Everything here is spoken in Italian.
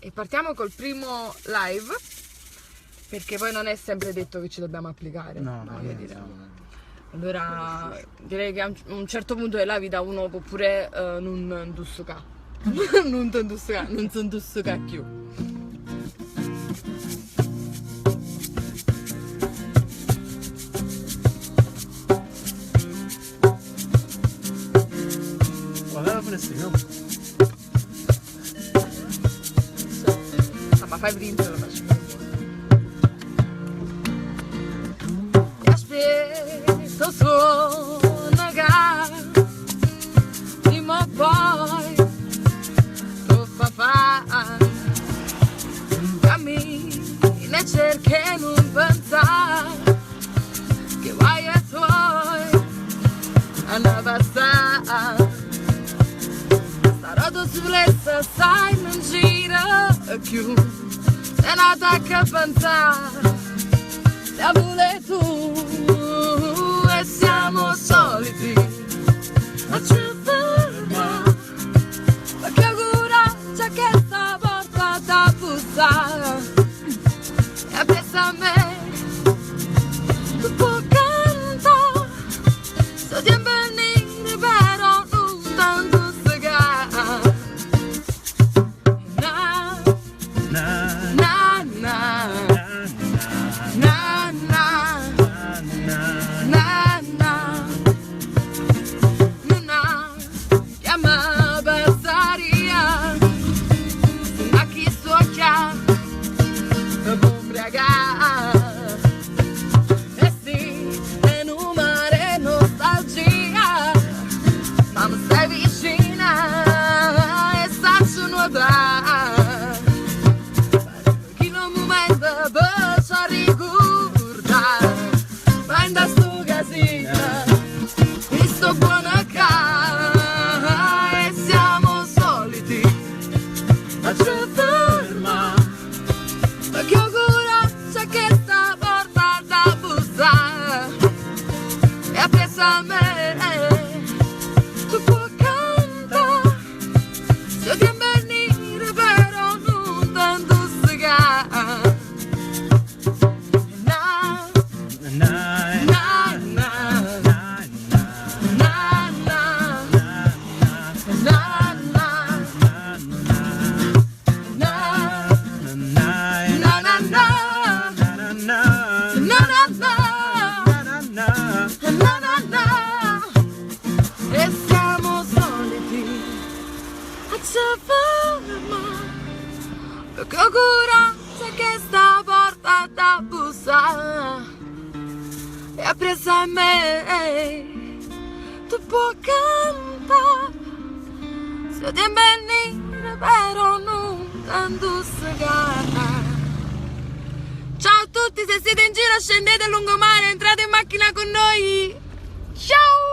e partiamo col primo live, perché poi non è sempre detto che ci dobbiamo applicare. No, voglio dire. Allora direi che a un certo punto della vita uno può pure non ntussecà. Non si ntussecà più. Guarda la finestrina. Ma fai prima lo faccio. Ti aspetto suonare, prima o poi tu fai cammina e cerchi non pensare che vai ai tuoi a una passare. Starò sull'essa, sai, non gira più, se non attacca a pensare, la vuole tu, e siamo soliti a ci fermare, perché coraggio che sta porta da bussare, e pensa a me, tu puoi cantare, so di venire però non tanto. Che coraggio che sta porta da bussare, e appresa a me, tu puoi cantare, se ti venire però non tanto segare. Ciao a tutti, se siete in giro scendete a lungomare, entrate in macchina con noi, ciao!